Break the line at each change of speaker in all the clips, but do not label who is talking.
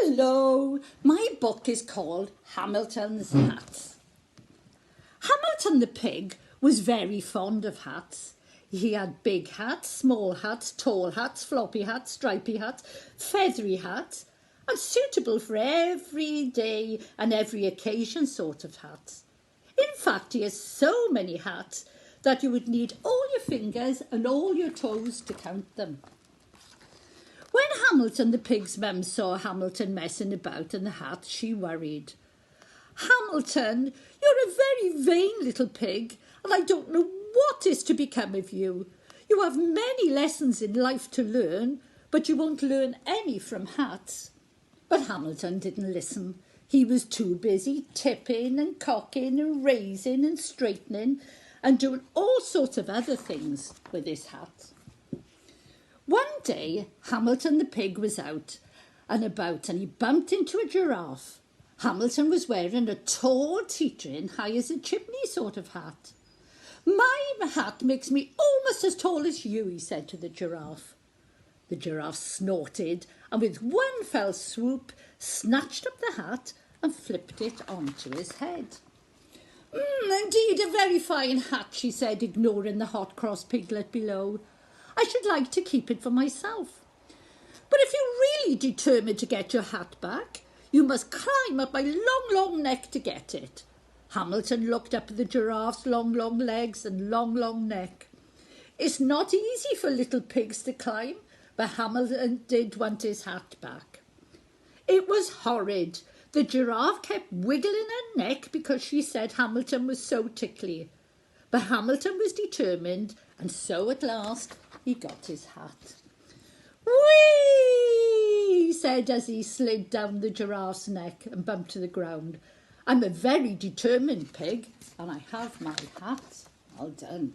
Hello, my book is called Hamilton's Hats. Hamilton the pig was very fond of hats. He had big hats, small hats, tall hats, floppy hats, stripy hats, feathery hats, and suitable for every day and every occasion sort of hats. In fact, he has so many hats that you would need all your fingers and all your toes to count them. When Hamilton the pig's mum saw Hamilton messing about in the hat, she worried. "Hamilton, you're a very vain little pig, and I don't know what is to become of you. You have many lessons in life to learn, but you won't learn any from hats." But Hamilton didn't listen. He was too busy tipping and cocking and raising and straightening and doing all sorts of other things with his hat. One day, Hamilton the pig was out and about and he bumped into a giraffe. Hamilton was wearing a tall, teetering, high as a chimney sort of hat. "My hat makes me almost as tall as you," he said to the giraffe. The giraffe snorted and with one fell swoop snatched up the hat and flipped it onto his head. "Indeed, a very fine hat," she said, ignoring the hot cross piglet below. "I should like to keep it for myself. But if you're really determined to get your hat back, you must climb up my long neck to get it." Hamilton looked up at the giraffe's long legs and long neck. It's not easy for little pigs to climb, but Hamilton did want his hat back. It was horrid. The giraffe kept wiggling her neck because she said Hamilton was so tickly. But Hamilton was determined, and so at last he got his hat. "Whee!" he said as he slid down the giraffe's neck and bumped to the ground. "I'm a very determined pig, and I have my hat. Well done."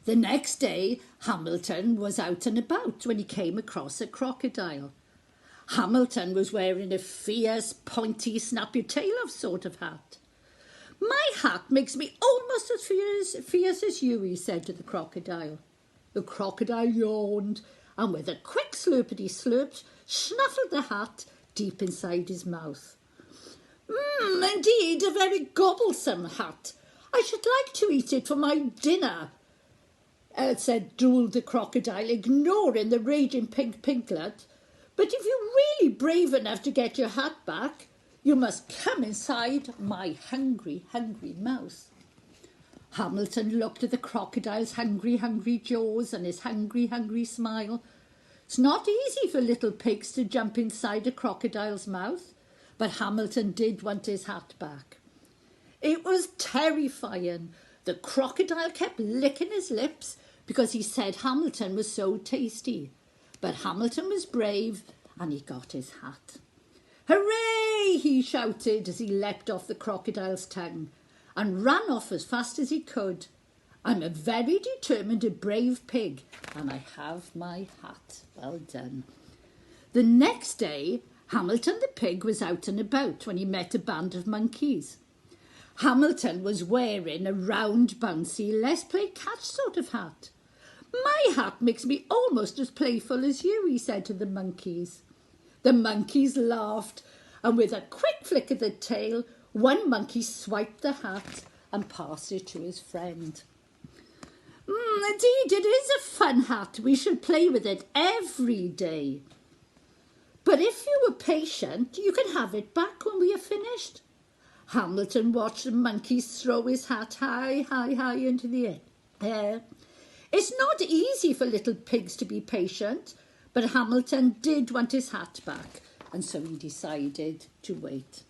The next day, Hamilton was out and about when he came across a crocodile. Hamilton was wearing a fierce, pointy, snap-your-tail-off sort of hat. "My hat makes me almost as fierce as you," he said to the crocodile. The crocodile yawned and with a quick slurpity-slurp snuffled the hat deep inside his mouth. "Indeed, a very gobblesome hat. I should like to eat it for my dinner," drooled the crocodile, ignoring the raging pink piglet. "But if you're really brave enough to get your hat back, you must come inside my hungry mouth." Hamilton looked at the crocodile's hungry jaws and his hungry smile. It's not easy for little pigs to jump inside a crocodile's mouth, but Hamilton did want his hat back. It was terrifying. The crocodile kept licking his lips because he said Hamilton was so tasty. But Hamilton was brave and he got his hat. "Hooray!" he shouted as he leapt off the crocodile's tongue and ran off as fast as he could. "I'm a very determined and brave pig, and I have my hat. Well done." The next day, Hamilton the pig was out and about when he met a band of monkeys. Hamilton was wearing a round, bouncy, let's play catch sort of hat. "My hat makes me almost as playful as you," he said to the monkeys. The monkeys laughed, and with a quick flick of the tail, one monkey swiped the hat and passed it to his friend. "Indeed, it is a fun hat. We should play with it every day. But if you were patient, you can have it back when we are finished." Hamilton watched the monkeys throw his hat high into the air. It's not easy for little pigs to be patient, but Hamilton did want his hat back, and so he decided to wait.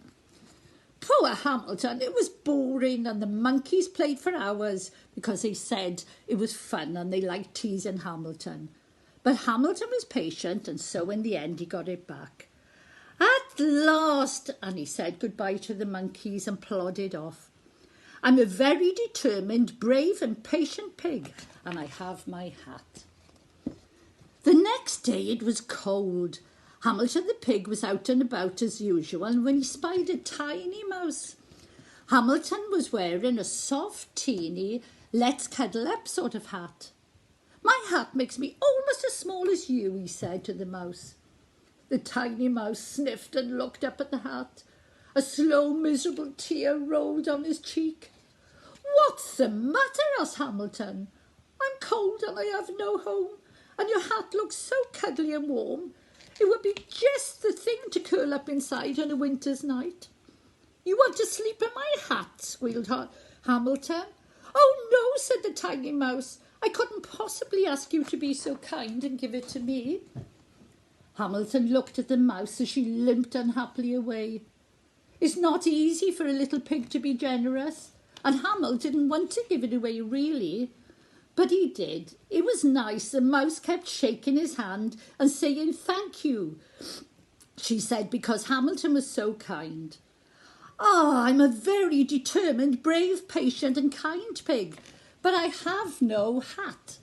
Poor Hamilton, it was boring, and the monkeys played for hours because they said it was fun and they liked teasing Hamilton. But Hamilton was patient, and so in the end he got it back. "At last," and he said goodbye to the monkeys and plodded off. "I'm a very determined, brave and patient pig, and I have my hat." The next day it was cold. Hamilton the pig was out and about as usual when he spied a tiny mouse. Hamilton was wearing a soft, teeny, let's cuddle up sort of hat. "My hat makes me almost as small as you," he said to the mouse. The tiny mouse sniffed and looked up at the hat. A slow, miserable tear rolled down his cheek. "What's the matter?" asked Hamilton. "I'm cold and I have no home, and your hat looks so cuddly and warm. It would be just the thing to curl up inside on a winter's night." "You want to sleep in my hat?" squealed Hamilton. "Oh no," said the tiny mouse. "I couldn't possibly ask you to be so kind and give it to me." Hamilton looked at the mouse as she limped unhappily away. It's not easy for a little pig to be generous, and Hamilton didn't want to give it away really. But he did. It was nice. The mouse kept shaking his hand and saying thank you, she said, because Hamilton was so kind. "Ah, I'm a very determined, brave, patient and kind pig, but I have no hat."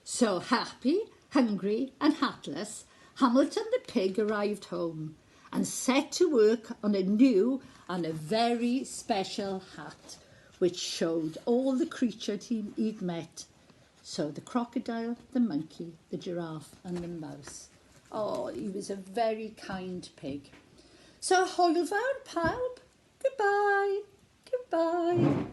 So happy, hungry and hatless, Hamilton the pig arrived home and set to work on a new and a very special hat, which showed all the creatures he'd met. So the crocodile, the monkey, the giraffe and the mouse. Oh, he was a very kind pig. So hwyl fawr pawb. Goodbye. Goodbye.